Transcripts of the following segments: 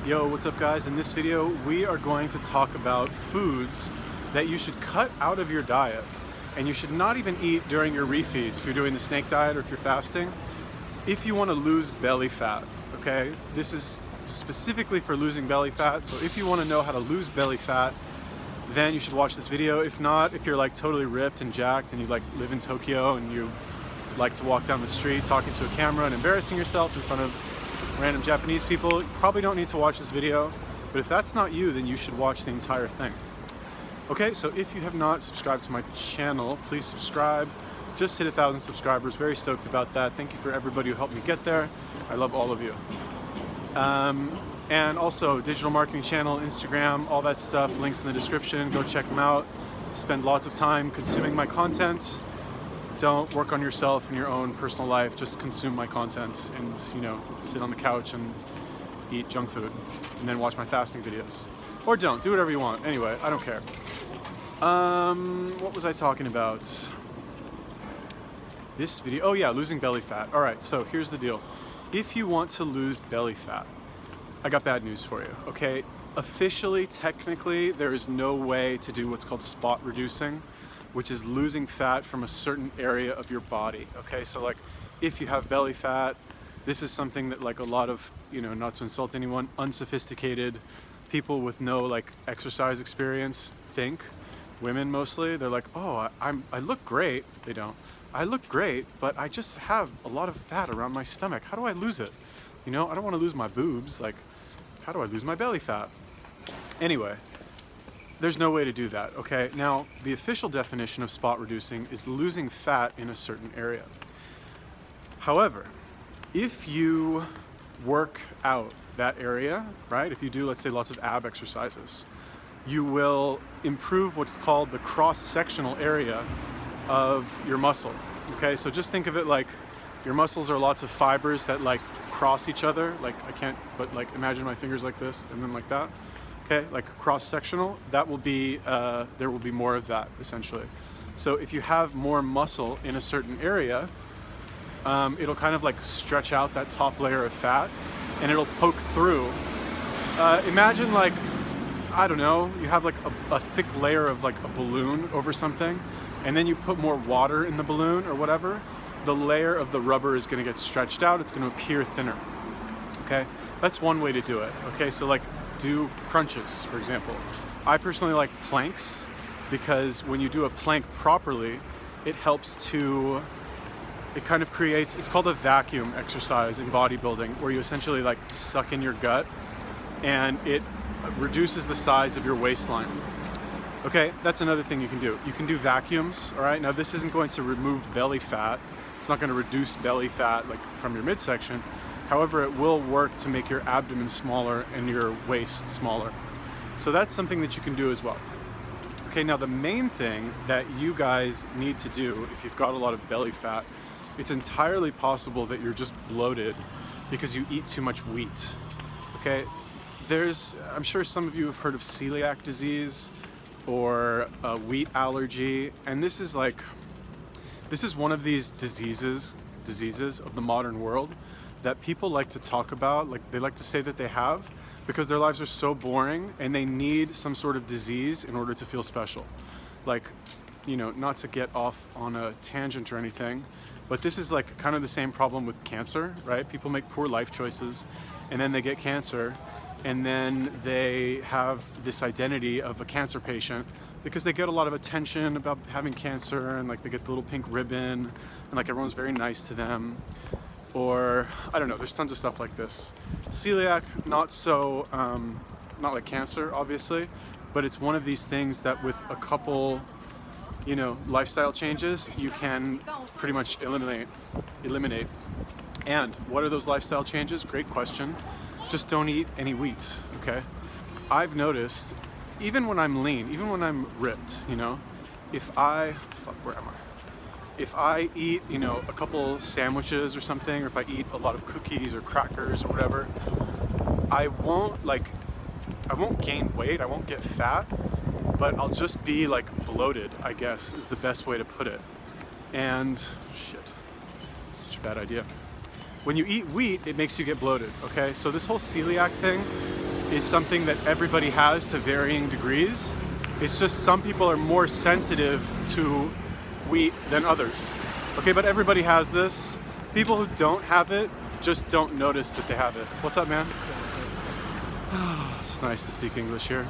Yo, what's up guys? In this video, we are going to talk about foods that you should cut out of your diet. And you should not even eat during your refeeds if you're doing the snake diet or if you're fasting, if you want to lose belly fat, okay? This is specifically for losing belly fat, so if you want to know how to lose belly fat, then you should watch this video. If not, if you're like totally ripped and jacked and you like live in Tokyo and you like to walk down the street talking to a camera and embarrassing yourself in front of random Japanese people, you probably don't need to watch this video, but if that's not you, then you should watch the entire thing. Okay, so if you have not subscribed to my channel, please subscribe. Just hit 1,000 subscribers, very stoked about that. Thank you for everybody who helped me get there. I love all of you. And also, digital marketing channel, Instagram, all that stuff, links in the description, go check them out. Spend lots of time consuming my content. Don't work on yourself in your own personal life, just consume my content and, you know, sit on the couch and eat junk food and then watch my fasting videos. Or don't, do whatever you want. Anyway, I don't care. What was I talking about? This video, oh yeah, losing belly fat. All right, so here's the deal. If you want to lose belly fat, I got bad news for you, okay? Officially, technically, there is no way to do what's called spot reducing, which is losing fat from a certain area of your body, okay? So like, if you have belly fat, this is something that like a lot of, you know, not to insult anyone, unsophisticated people with no like exercise experience think, women mostly, they're like, oh, I look great. They don't. I look great, but I just have a lot of fat around my stomach. How do I lose it? You know, I don't want to lose my boobs. Like, how do I lose my belly fat? Anyway, there's no way to do that, okay? Now, the official definition of spot reducing is losing fat in a certain area. However, if you work out that area, right? If you do, let's say, lots of ab exercises, you will improve what's called the cross-sectional area of your muscle, okay? So just think of it like your muscles are lots of fibers that like cross each other. Like I can't, but like imagine my fingers like this and then like that. Okay, like cross-sectional, that will be, there will be more of that essentially. So if you have more muscle in a certain area, it'll kind of like stretch out that top layer of fat and it'll poke through. Imagine like, I don't know, you have like a thick layer of like a balloon over something and then you put more water in the balloon or whatever, the layer of the rubber is gonna get stretched out, it's gonna appear thinner, okay? That's one way to do it, okay? So like, do crunches, for example. I personally like planks because when you do a plank properly, it helps to, it kind of creates, it's called a vacuum exercise in bodybuilding where you essentially like suck in your gut and it reduces the size of your waistline. Okay, that's another thing you can do. You can do vacuums, all right? Now this isn't going to remove belly fat. It's not gonna reduce belly fat like from your midsection. However, it will work to make your abdomen smaller and your waist smaller. So that's something that you can do as well. Okay, now the main thing that you guys need to do if you've got a lot of belly fat, it's entirely possible that you're just bloated because you eat too much wheat. Okay, I'm sure some of you have heard of celiac disease or a wheat allergy, and this is one of these diseases of the modern world that people like to talk about, like they like to say that they have, because their lives are so boring and they need some sort of disease in order to feel special. Like, you know, not to get off on a tangent or anything, but this is like kind of the same problem with cancer, right? People make poor life choices and then they get cancer and then they have this identity of a cancer patient because they get a lot of attention about having cancer and like they get the little pink ribbon and like everyone's very nice to them. Or, I don't know, there's tons of stuff like this. Celiac, not so, not like cancer, obviously, but it's one of these things that with a couple, you know, lifestyle changes, you can pretty much eliminate. And what are those lifestyle changes? Great question. Just don't eat any wheat, okay? I've noticed, even when I'm lean, even when I'm ripped, you know, if I eat, you know, a couple sandwiches or something, or if I eat a lot of cookies or crackers or whatever, I won't gain weight, I won't get fat, but I'll just be like bloated, I guess, is the best way to put it. And, shit, such a bad idea. When you eat wheat, it makes you get bloated, okay? So this whole celiac thing, is something that everybody has to varying degrees. It's just some people are more sensitive to wheat than others. Okay, but everybody has this. People who don't have it just don't notice that they have it. What's up, man? It's nice to speak English here.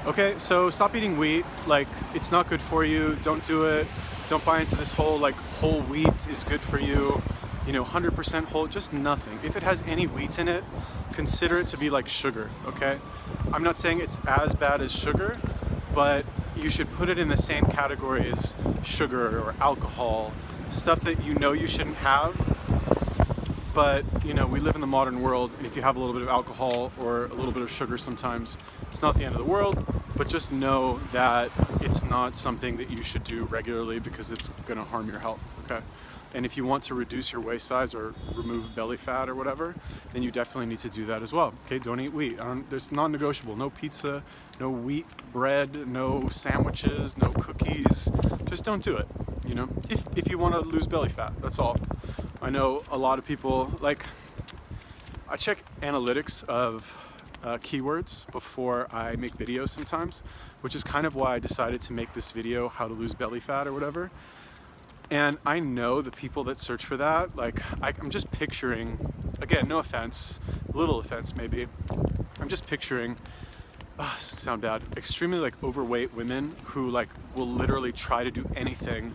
Okay, so stop eating wheat. Like, it's not good for you. Don't do it. Don't buy into this whole, like, whole wheat is good for you. You know, 100% whole, just nothing. If it has any wheat in it, consider it to be like sugar, okay? I'm not saying it's as bad as sugar, but you should put it in the same category as sugar or alcohol, stuff that you know you shouldn't have. But, you know, we live in the modern world, and if you have a little bit of alcohol or a little bit of sugar sometimes, it's not the end of the world, but just know that it's not something that you should do regularly because it's gonna harm your health, okay? And if you want to reduce your waist size or remove belly fat or whatever, then you definitely need to do that as well. Okay, don't eat wheat. There's non-negotiable. No pizza, no wheat bread, no sandwiches, no cookies. Just don't do it, you know? If you want to lose belly fat, that's all. I know a lot of people, like, I check analytics of keywords before I make videos sometimes, which is kind of why I decided to make this video, how to lose belly fat or whatever. And I know the people that search for that, like, I'm just picturing, again, no offense, little offense maybe, I'm just picturing, sound bad, extremely like overweight women who like will literally try to do anything,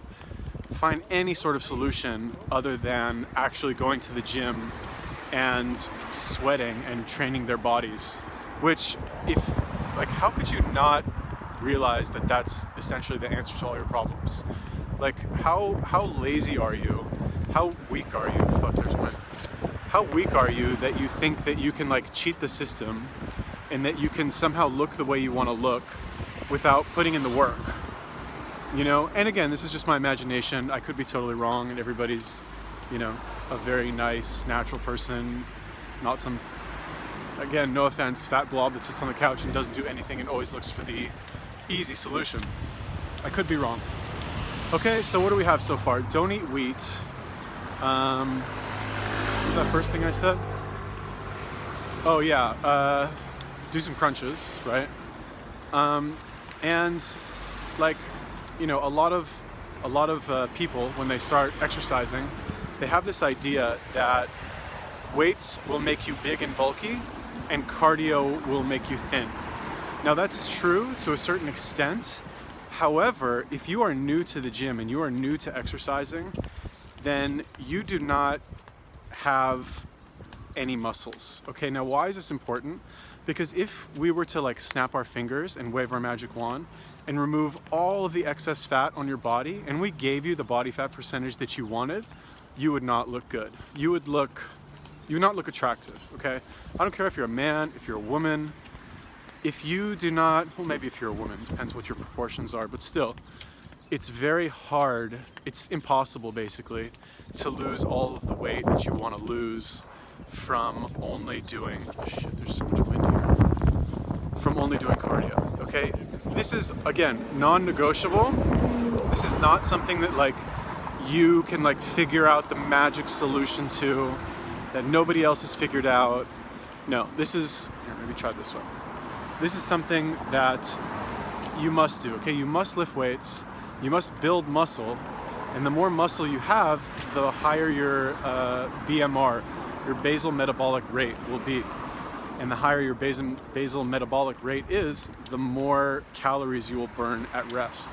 find any sort of solution other than actually going to the gym and sweating and training their bodies, which like, how could you not realize that that's essentially the answer to all your problems? Like, how lazy are you? How weak are you? Fuck, there's one. How weak are you that you think that you can like cheat the system and that you can somehow look the way you want to look without putting in the work? You know, and again, this is just my imagination. I could be totally wrong, and everybody's, you know, a very nice, natural person, not some, again, no offense, fat blob that sits on the couch and doesn't do anything and always looks for the easy solution. I could be wrong. Okay, so what do we have so far? Don't eat wheat. What was that first thing I said? Oh yeah, do some crunches, right? And like, you know, a lot of people, when they start exercising, they have this idea that weights will make you big and bulky and cardio will make you thin. Now that's true to a certain extent. However, if you are new to the gym and you are new to exercising, then you do not have any muscles. Okay, now why is this important? Because if we were to like snap our fingers and wave our magic wand and remove all of the excess fat on your body, and we gave you the body fat percentage that you wanted, you would not look good. You would not look attractive, okay? I don't care if you're a man, if you're a woman. If you do not, well, maybe if you're a woman, it depends what your proportions are, but still, it's very hard, it's impossible basically, to lose all of the weight that you want to lose from only doing, shit, there's so much wind here, from only doing cardio, okay? This is, again, non-negotiable. This is not something that like you can like figure out the magic solution to, that nobody else has figured out. No, this is, here, maybe try this one. This is something that you must do, okay? You must lift weights, you must build muscle, and the more muscle you have, the higher your BMR, your basal metabolic rate will be. And the higher your basal metabolic rate is, the more calories you will burn at rest.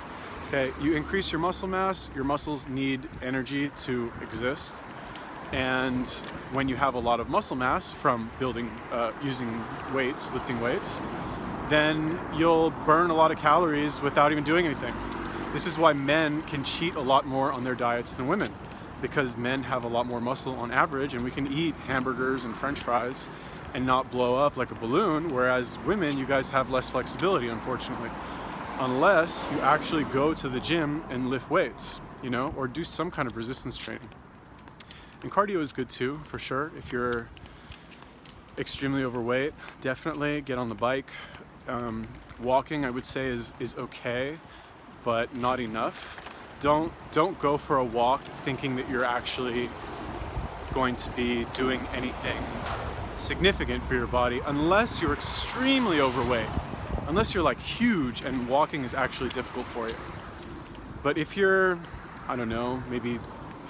Okay, you increase your muscle mass, your muscles need energy to exist. And when you have a lot of muscle mass from building, using weights, lifting weights, then you'll burn a lot of calories without even doing anything. This is why men can cheat a lot more on their diets than women, because men have a lot more muscle on average, and we can eat hamburgers and French fries and not blow up like a balloon, whereas women, you guys have less flexibility, unfortunately, unless you actually go to the gym and lift weights, you know, or do some kind of resistance training. And cardio is good too, for sure. If you're extremely overweight, definitely get on the bike. Walking, I would say, is okay, but not enough. Don't go for a walk thinking that you're actually going to be doing anything significant for your body unless you're extremely overweight, unless you're like huge and walking is actually difficult for you. But if you're, I don't know, maybe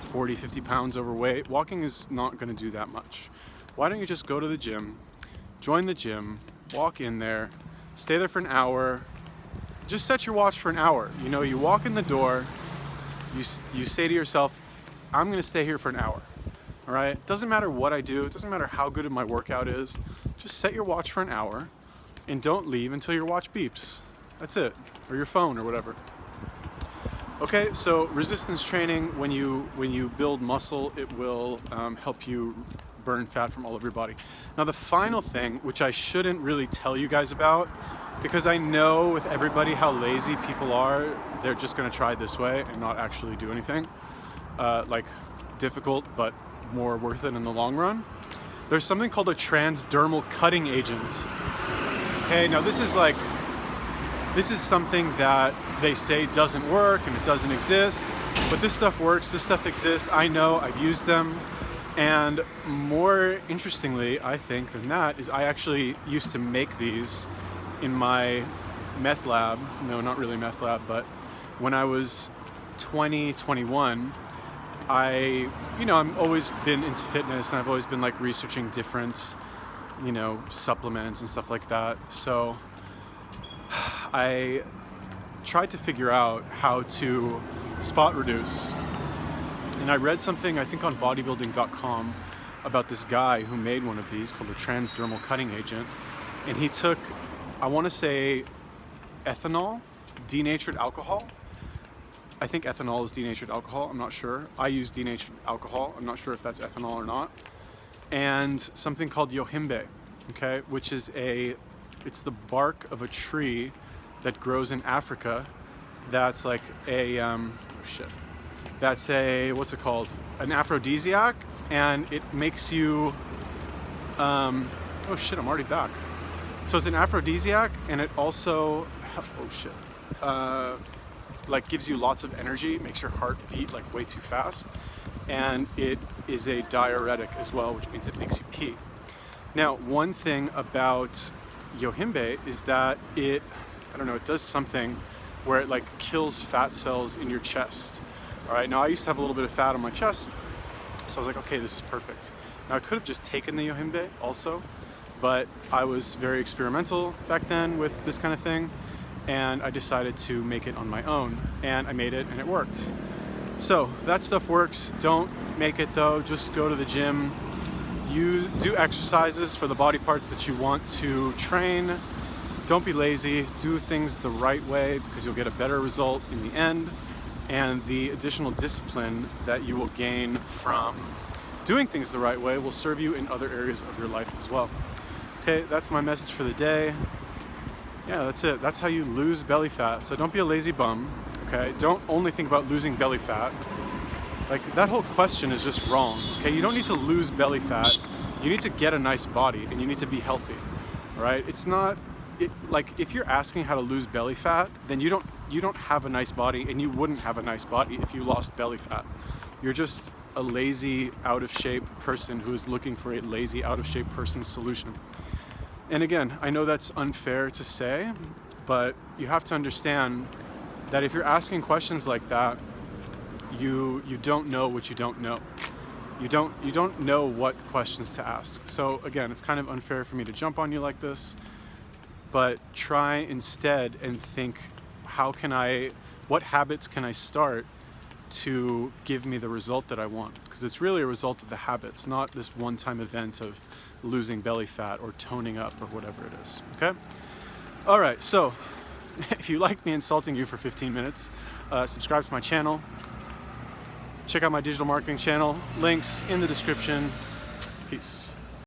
40, 50 pounds overweight, walking is not going to do that much. Why don't you just go to the gym, join the gym, walk in there, stay there for an hour, just set your watch for an hour. You know, you walk in the door, you say to yourself, I'm going to stay here for an hour. All right? Doesn't matter what I do. It doesn't matter how good my workout is. Just set your watch for an hour and don't leave until your watch beeps. That's it. Or your phone or whatever. Okay, so resistance training, when you build muscle, it will help you burn fat from all of your body. Now the final thing, which I shouldn't really tell you guys about, because I know with everybody how lazy people are, they're just going to try this way and not actually do anything. Like difficult, but more worth it in the long run. There's something called a transdermal cutting agent. Okay, now this is something that they say doesn't work and it doesn't exist, but this stuff works, this stuff exists. I know, I've used them. And more interestingly, I think, than that, is I actually used to make these in my meth lab. No, not really meth lab, but when I was 20, 21, I've always been into fitness and I've always been like researching different, supplements and stuff like that. So I tried to figure out how to spot reduce. And I read something, I think on bodybuilding.com, about this guy who made one of these called the Transdermal cutting agent. And he took, I want to say, ethanol, denatured alcohol. I think ethanol is denatured alcohol, I'm not sure. I use denatured alcohol, I'm not sure if that's ethanol or not. And something called yohimbe, okay, which is it's the bark of a tree that grows in Africa. That's like that's what's it called? An aphrodisiac, and it makes you, oh shit, I'm already back. So it's an aphrodisiac, and it also, like gives you lots of energy, makes your heart beat like way too fast, and it is a diuretic as well, which means it makes you pee. Now, one thing about yohimbe is that it does something where it like kills fat cells in your chest. All right, now I used to have a little bit of fat on my chest, so I was like, okay, this is perfect. Now I could have just taken the yohimbe also, but I was very experimental back then with this kind of thing, and I decided to make it on my own, and I made it and it worked. So that stuff works. Don't make it though, just go to the gym. You do exercises for the body parts that you want to train. Don't be lazy, do things the right way because you'll get a better result in the end, and the additional discipline that you will gain from doing things the right way will serve you in other areas of your life as well. Okay, that's my message for the day. Yeah, that's it. That's how you lose belly fat. So don't be a lazy bum, okay? Don't only think about losing belly fat. Like, that whole question is just wrong, okay? You don't need to lose belly fat. You need to get a nice body and you need to be healthy, all right? It's not, like, if you're asking how to lose belly fat, then you don't have a nice body, and you wouldn't have a nice body if you lost belly fat. You're just a lazy, out of shape person who is looking for a lazy, out of shape person's solution. And again, I know that's unfair to say, but you have to understand that if you're asking questions like that, you don't know what you don't know. You don't know what questions to ask. So again, it's kind of unfair for me to jump on you like this, but try instead and think, what habits can I start to give me the result that I want? Because it's really a result of the habits, not this one-time event of losing belly fat or toning up or whatever it is, okay? All right, so if you like me insulting you for 15 minutes, subscribe to my channel. Check out my digital marketing channel. Links in the description. Peace.